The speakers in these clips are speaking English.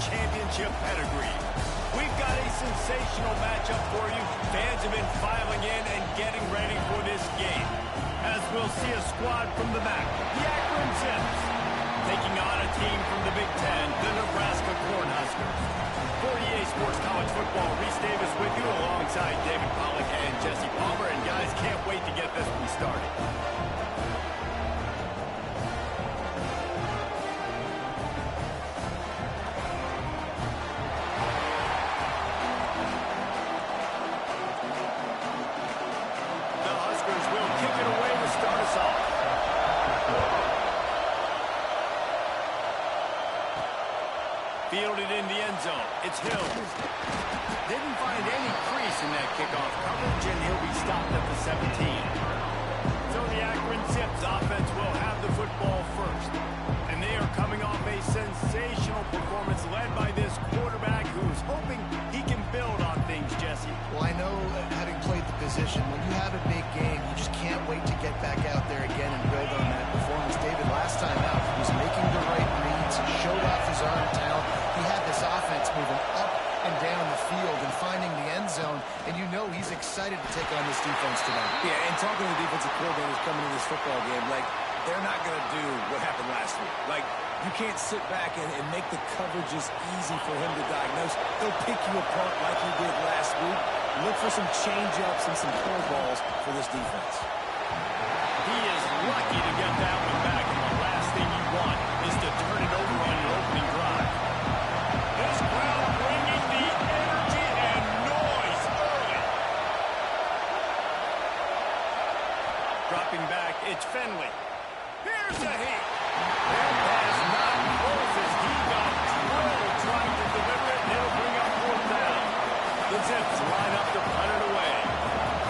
championship pedigree. We've got a sensational matchup for you. Fans have been filing in and getting ready for this game. As we'll see a squad from the back, the Akron Zips, taking on a team from the Big Ten, the Nebraska Cornhuskers. For EA Sports College Football, Reese Davis with you alongside David Pollack and Jesse Palmer. And guys, can't wait to get this one started. Fielded in the end zone. It's Hill. Didn't find any crease in that kickoff coverage, and he'll be stopped at the 17. So the Akron Zips offense will have the football first. And they are coming off a sensational performance led by this quarterback who's hoping he can build on things, Jesse. Well, I know, having played the position, when you have a big game, you just can't wait to get back out there again and build on that performance. David, last time out, he was making the right reads, showed off his arm talent. He had this offense moving up and down the field and finding the end zone, and you know he's excited to take on this defense today. Yeah, and talking to the defensive coordinators coming into this football game, like, they're not going to do what happened last week. Like, you can't sit back and make the coverages easy for him to diagnose. He'll pick you apart like he did last week. Look for some change-ups and some curveballs for this defense. He is lucky to get that one back, and the last thing you want is to turn it over on your opening drive. This crowd bringing the energy and noise early. Dropping back, it's Fenley. Here's a heat. That pass not close as he got drilled trying to deliver it, and it'll bring up fourth down. The Zips line up to punt it away.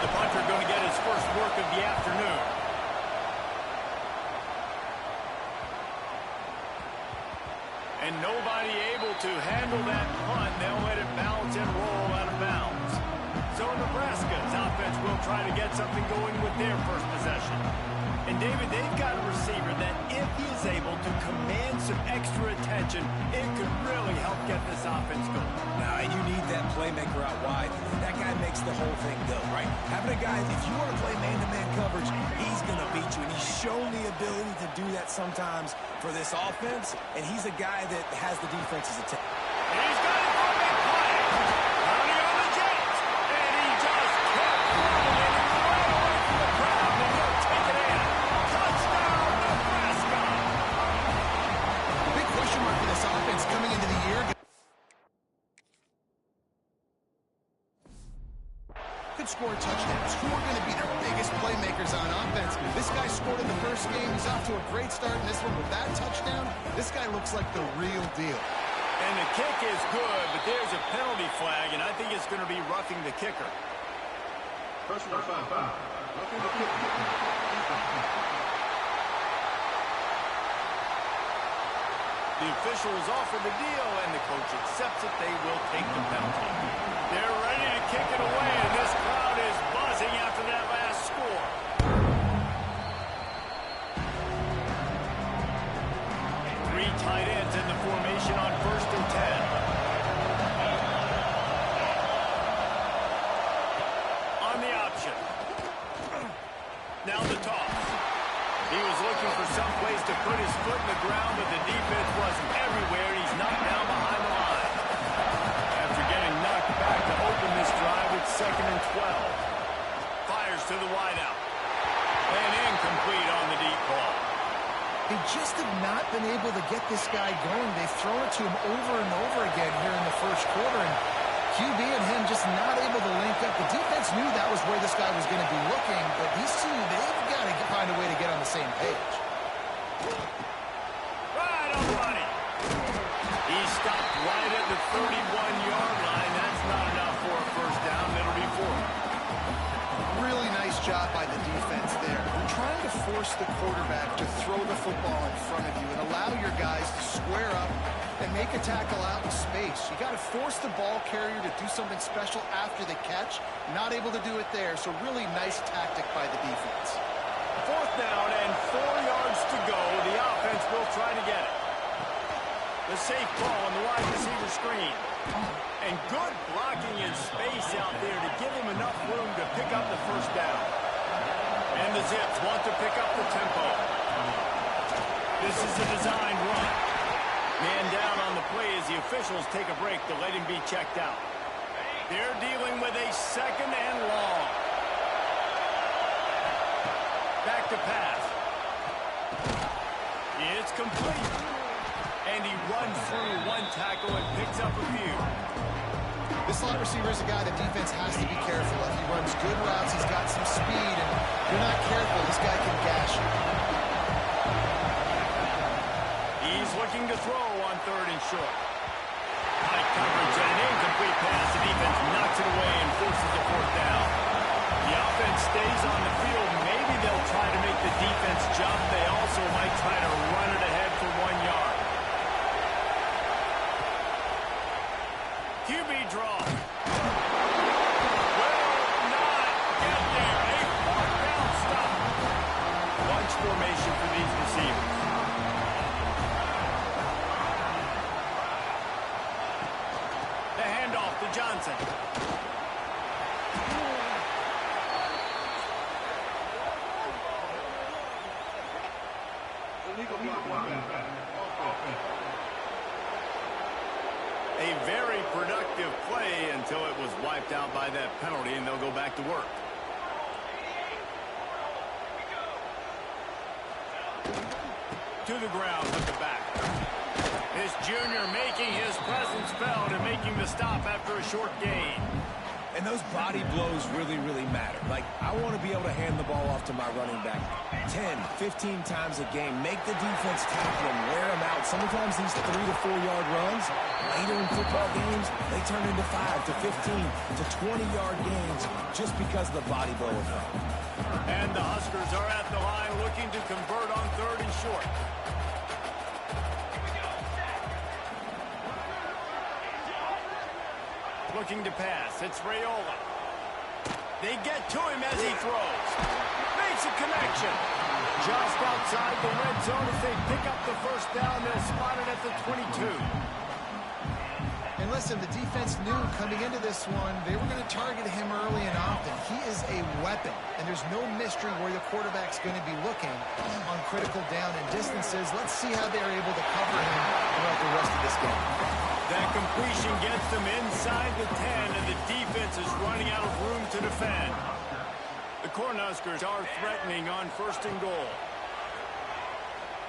The punter going to get his first work of the afternoon. And nobody able to handle that punt. They'll let it bounce and roll out of bounds. So Nebraska's offense will try to get something going with their first possession. And David, they've got a receiver that if he is able to command some extra attention, it could really help get this offense going. Now, and you need that playmaker out wide. That guy makes the whole thing go, right? Having a guy, if you want to play man-to-man coverage, he's going to beat you. And he's shown the ability to do that sometimes for this offense. And he's a guy that has the defense's attention. He's got it for a big play. Counting on the Jets. And he just kept running it right away from the crowd. And he'll take it in. Touchdown, Nebraska. The big question mark for this offense coming into the year. Could score touchdowns. Who are going to be their biggest playmakers on offense? This guy scored in the first game. He's off to a great start in this one with that touchdown. This guy looks like the real deal. And the kick is good, but there's a penalty flag, and I think it's going to be roughing the kicker. Personal foul. Roughing the kicker. The officials offer the deal, and the coach accepts it. They will take the penalty. They're ready to kick it away, and this crowd is buzzing after that last score. Three tight ends in the formation on 1st and 10. On the option. Now the toss. He was looking for some place to put his foot in the ground, but the defense wasn't everywhere. He's knocked down behind the line. After getting knocked back to open this drive, it's 2nd and 12. Fires to the wideout. And incomplete on the deep ball. They just have not been able to get this guy going. They've thrown it to him over and over again here in the first quarter, and QB and him just not able to link up. The defense knew that was where this guy was going to be looking, but these two, they've got to find a way to get on the same page. Right on the money. He stopped right at the 31-yard line. That's not enough for a first down. It'll be 4. Really nice job by the defense there. You're trying to force the quarterback to throw the football in front of you and allow your guys to square up and make a tackle out in space. You got to force the ball carrier to do something special after the catch. Not able to do it there, so really nice tactic by the defense. 4th down and 4 yards to go. The offense will try to get it. The safe ball on the wide receiver screen. And good blocking in space out there to give him enough room to pick up the first down. And the Zips want to pick up the tempo. This is a designed run. Man down on the play as the officials take a break to let him be checked out. They're dealing with a second and long. Back to pass. It's complete. And he runs through one tackle and picks up a few. This slot receiver is a guy the defense has to be careful of. He runs good routes. He's got some speed. And if you're not careful, this guy can gash you. He's looking to throw on 3rd and short. High coverage and an incomplete pass. The defense knocks it away and forces the 4th down. The offense stays on the field. Maybe they'll try to make the defense jump. They also might try to run it ahead for 1 yard. QB draw. Will not get there. A 4th down stop. Bunch formation for these receivers. The handoff to Johnson. Illegal block. A very productive play until it was wiped out by that penalty, and they'll go back to work. To the ground with the back. This junior making his presence felt and making the stop after a short gain. And those body blows really, really matter. Like, I want to be able to hand the ball off to my running back 10, 15 times a game. Make the defense tackle him, wear him out. Sometimes these 3 to 4 yard runs, later in football games, they turn into 5 to 15 to 20-yard gains just because of the body blow effect. And the Huskers are at the line looking to convert on 3rd and short. Looking to pass. It's Raiola. They get to him as he throws. Makes a connection. Just outside the red zone as they pick up the 1st down. They'll spot it at the 22. And listen, the defense knew coming into this one, they were going to target him early and often. He is a weapon, and there's no mystery where the quarterback's going to be looking on critical down and distances. Let's see how they're able to cover him throughout the rest of this game. That completion gets them inside the 10, and the defense is running out of room to defend. The Cornhuskers are threatening on 1st and goal.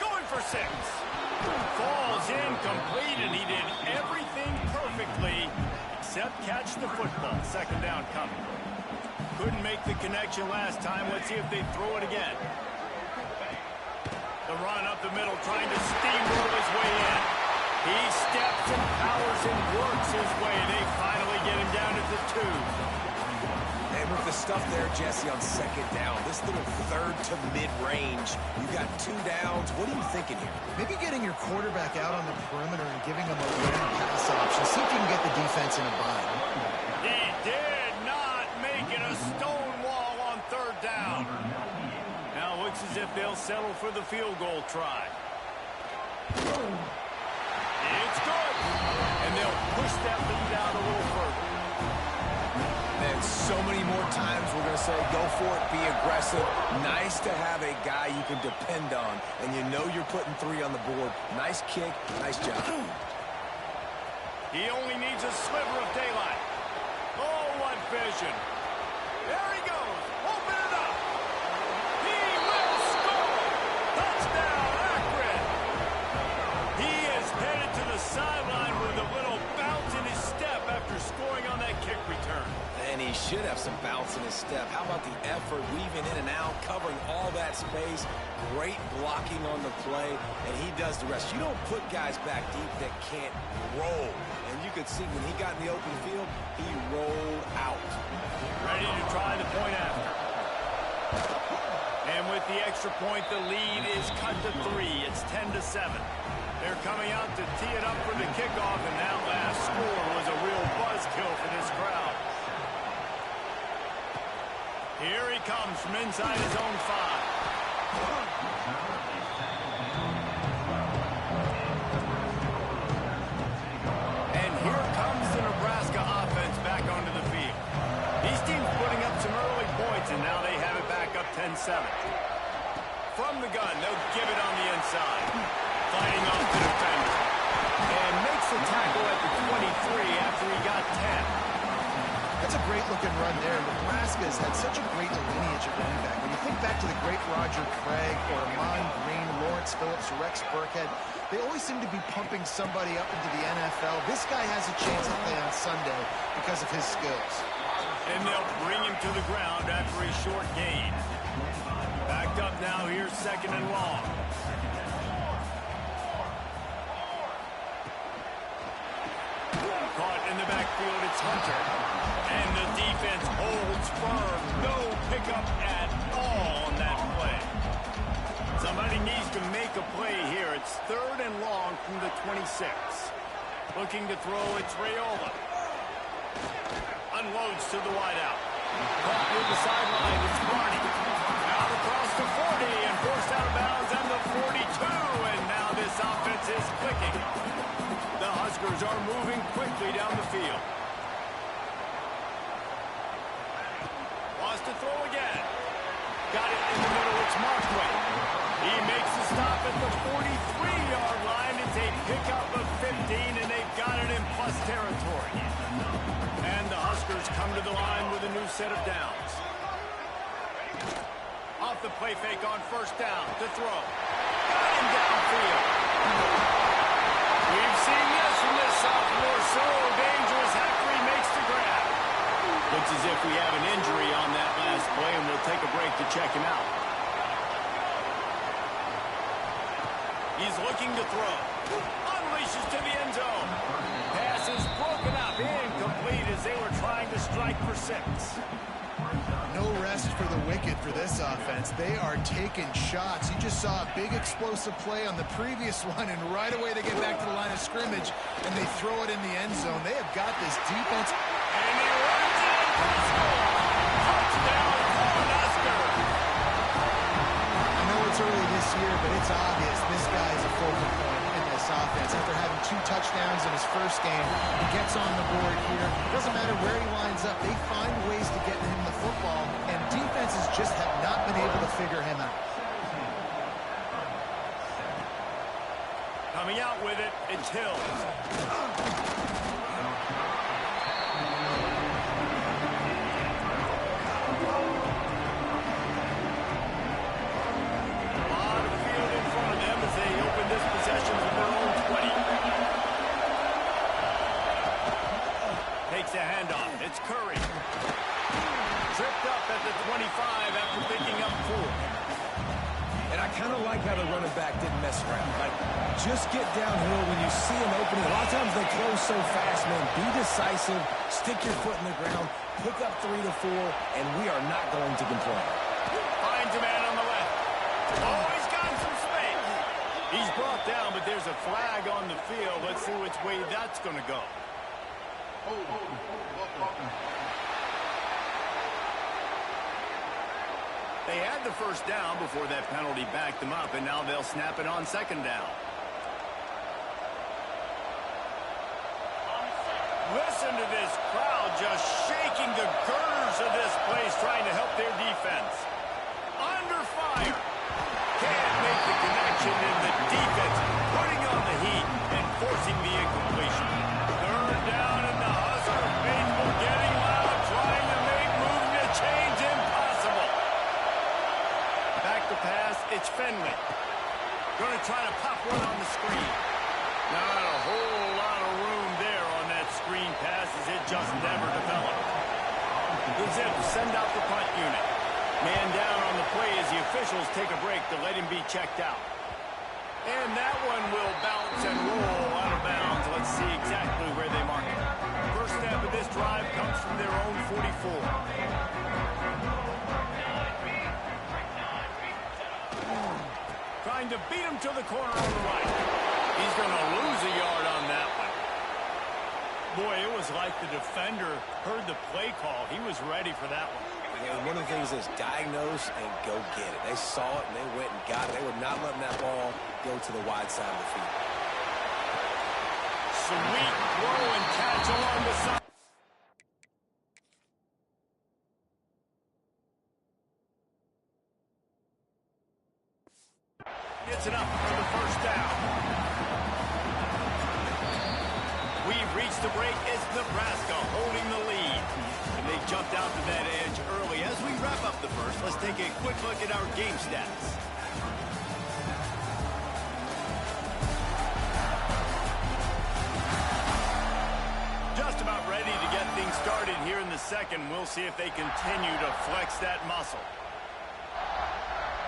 Going for 6. Falls incomplete, and he did everything perfectly except catch the football. 2nd down coming. Couldn't make the connection last time. Let's see if they throw it again. The run up the middle, trying to steamroll his way in. He steps and powers and works his way. They finally get him down at the 2. And with the stuff there, Jesse, on 2nd down, this little 3rd to mid-range, you got 2 downs. What are you thinking here? Maybe getting your quarterback out on the perimeter and giving him a random pass option. See if you can get the defense in a bind. He did not make it a stone wall on 3rd down. Now it looks as if they'll settle for the field goal try. It's good. And they'll push that lead out a little further. And so many more times we're going to say, go for it, be aggressive. Nice to have a guy you can depend on, and you know you're putting 3 on the board. Nice kick, nice job. He only needs a sliver of daylight. Oh, what vision. There he goes. Open it up. He will score. Touchdown, Akron. He is headed to the sideline with a little bounce in his step after scoring on that kick return. And he should have some bounce in his step. How about the effort, weaving in and out, covering all that space. Great blocking on the play, and he does the rest. You don't put guys back deep that can't roll. And you could see when he got in the open field, he rolled out. Ready to try the point after. And with the extra point, the lead is cut to 3. It's 10-7. They're coming out to tee it up for the kickoff, and that last score was a real buzzkill for this crowd. Here he comes from inside his own 5. 7. From the gun, they'll give it on the inside. Fighting off the defender. And makes the tackle at the 23 after he got 10. That's a great-looking run there. Nebraska has had such a great lineage of running back. When you think back to the great Roger Craig or Amon Green, Lawrence Phillips, Rex Burkhead, they always seem to be pumping somebody up into the NFL. This guy has a chance to play on Sunday because of his skills. And they'll bring him to the ground after a short gain. Backed up now, here's 2nd and long. Caught in the backfield, it's Hunter. And the defense holds firm. No pickup at all on that play. Somebody needs to make a play here. It's 3rd and long from the 26. Looking to throw, it's Raiola. Unloads to the wideout. Caught near the sideline, it's Barney. Out across the 40 and forced out of bounds on the 42. And now this offense is clicking. The Huskers are moving quickly down the field. Wants to throw again. Got it in the middle, it's Markway. He makes the stop at the 43-yard line. It's a pickup of 15, and they've got it in plus territory. And the Huskers come to the line with a new set of downs. Off the play fake on 1st down to throw. Got him downfield. We've seen this from this sophomore. So dangerous after he makes the grab. Looks as if we have an injury on that last play, and we'll take a break to check him out. He's looking to throw. Unleashes to the end zone. Pass is broken up. Incomplete as they were trying to strike for 6. No rest for the wicked for this offense. They are taking shots. You just saw a big explosive play on the previous one, and right away they get back to the line of scrimmage, and they throw it in the end zone. They have got this defense. And he runs it and scores. Touchdown, Nebraska. I know it's early this year, but it's obvious this guy is a focal point in this offense. After having 2 touchdowns in his first game, he gets on the board here. Doesn't matter where he lines up. They find ways to get him the football, and defenses just have not been able to figure him out. Coming out with it, it's Hills. Takes a handoff. It's Curry. Tripped up at the 25 after picking up 4. And I kind of like how the running back didn't mess around. Like, just get downhill when you see an opening. A lot of times they close so fast, man. Be decisive. Stick your foot in the ground. Pick up 3 to 4, and we are not going to complain. Finds a man on the left. Oh, he's got some space. He's brought down, but there's a flag on the field. Let's see which way that's going to go. They had the 1st down before that penalty backed them up, and now they'll snap it on 2nd down. Listen to this crowd just shaking the girders of this place, trying to help their defense. Under fire. Can't make the connection, and the defense putting on the heat and forcing the incompletion. 3rd down, and the Husker faithful getting loud, trying to make moving the change impossible. Back to pass, it's Finley. Going to try to pop one on the screen. Not a whole lot of room there on that screen pass, as it just never developed. Gives it to send out the punt unit. Man down on the play as the officials take a break to let him be checked out. And that one will bounce and roll out of bounds. Let's see exactly where they mark it. First step of this drive comes from their own 44. Trying to beat him to the corner on the right. He's going to lose a yard on that one. Boy, it was like the defender heard the play call. He was ready for that one. And one of the things is diagnose and go get it. They saw it and they went and got it. They were not letting that ball go to the wide side of the field. Sweet throw and catch along the side. That's enough for the first down. We've reached the break. It's Nebraska holding the lead. And they jumped out to that edge early. As we wrap up the first, let's take a quick look at our game stats. Just about ready to get things started here in the second. We'll see if they continue to flex that muscle.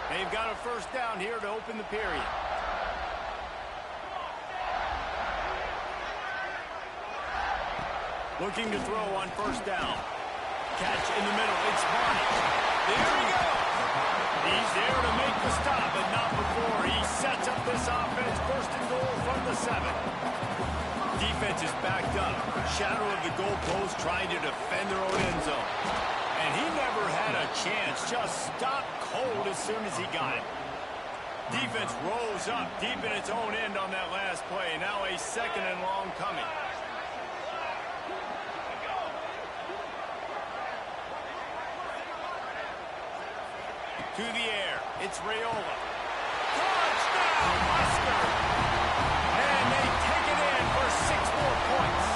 They've got a first down here to open the period. Looking to throw on first down. Catch in the middle. It's Barney. There he goes. He's there to make the stop, but not before. He sets up this offense. First and goal from the 7. Defense is backed up. Shadow of the goalpost trying to defend their own end zone. And he never had a chance. Just stopped cold as soon as he got it. Defense rose up deep in its own end on that last play. Now a second and long coming. To the air. It's Raiola. Touchdown, Husker! And they take it in for 6 more points.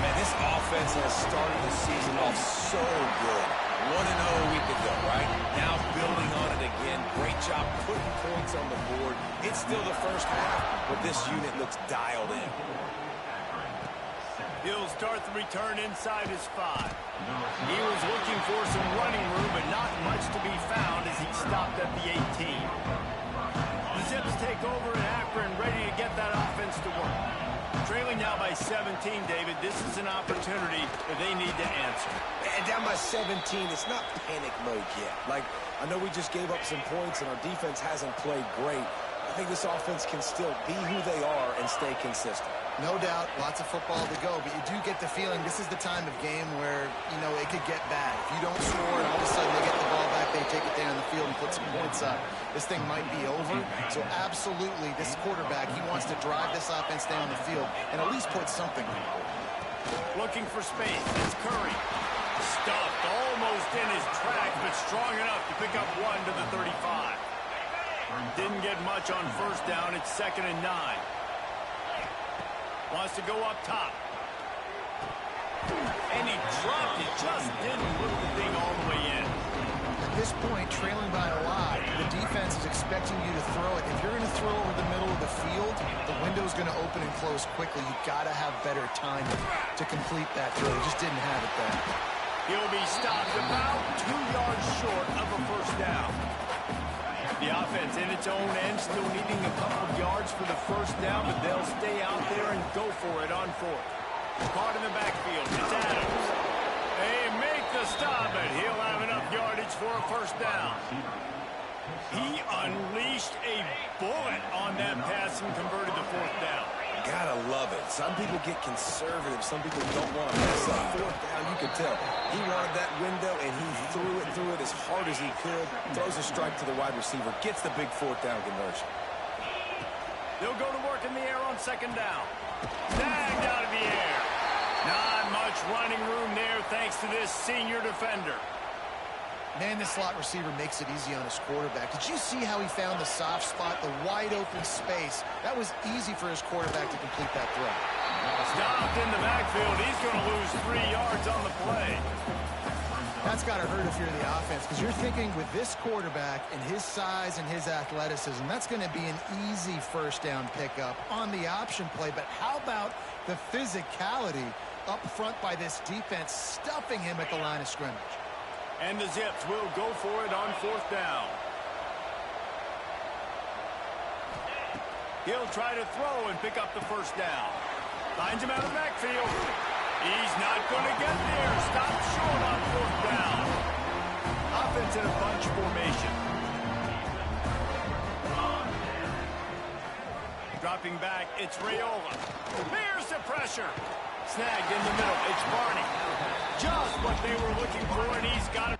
Man, this offense has started the season off so good. 1-0 a week ago, right? Now building on it again. Great job putting points on the board. It's still the first half, but this unit looks dialed in. He'll start the return inside his 5. He was looking for some running room, but not much to be found as he stopped at the 18. The Zips take over in Akron, ready to get that offense to work. Trailing now by 17, David. This is an opportunity that they need to answer. And down by 17, it's not panic mode yet. Like, I know we just gave up some points and our defense hasn't played great. I think this offense can still be who they are and stay consistent. No doubt, lots of football to go, but you do get the feeling this is the time of game where, you know, it could get bad. If you don't score and all of a sudden they get the ball back, they take it down the field and put some points up, this thing might be over. So absolutely, this quarterback, he wants to drive this offense down the field and at least put something on it. Looking for space. It's Curry. Stuffed almost in his track, but strong enough to pick up 1 to the 35. Didn't get much on first down. It's 2nd and 9. Wants to go up top. And he dropped it. Just didn't look the thing all the way in. At this point, trailing by a lot, the defense is expecting you to throw it. If you're going to throw over the middle of the field, the window's going to open and close quickly. You've got to have better time to complete that throw. He just didn't have it there. He'll be stopped about 2 yards short of a first down. The offense in its own end, still needing a couple of yards for the first down, but they'll stay out there and go for it on 4th. Caught in the backfield. It's Adams. They make the stop, but he'll have enough yardage for a first down. He unleashed a bullet on that pass and converted the 4th down. Gotta love it. Some people get conservative. Some people don't want to mess up. 4th down, you could tell. He wanted that window, and he threw it as hard as he could. Throws a strike to the wide receiver. Gets the big 4th down conversion. They'll go to work in the air on 2nd down. Snagged out of the air. Not much running room there thanks to this senior defender. Man, this slot receiver makes it easy on his quarterback. Did you see how he found the soft spot, the wide open space? That was easy for his quarterback to complete that throw. Stopped in the backfield. He's going to lose 3 yards on the play. That's got to hurt if you're the offense, because you're thinking with this quarterback and his size and his athleticism, that's going to be an easy first down pickup on the option play. But how about the physicality up front by this defense, stuffing him at the line of scrimmage? And the Zips will go for it on 4th down. He'll try to throw and pick up the first down. Finds him out of the backfield. He's not going to get there. Stopped short on 4th down. Offense in a bunch formation. Dropping back, it's Raiola. Here's the pressure. Snagged in the middle. It's Barney. Just what they were looking for, and he's got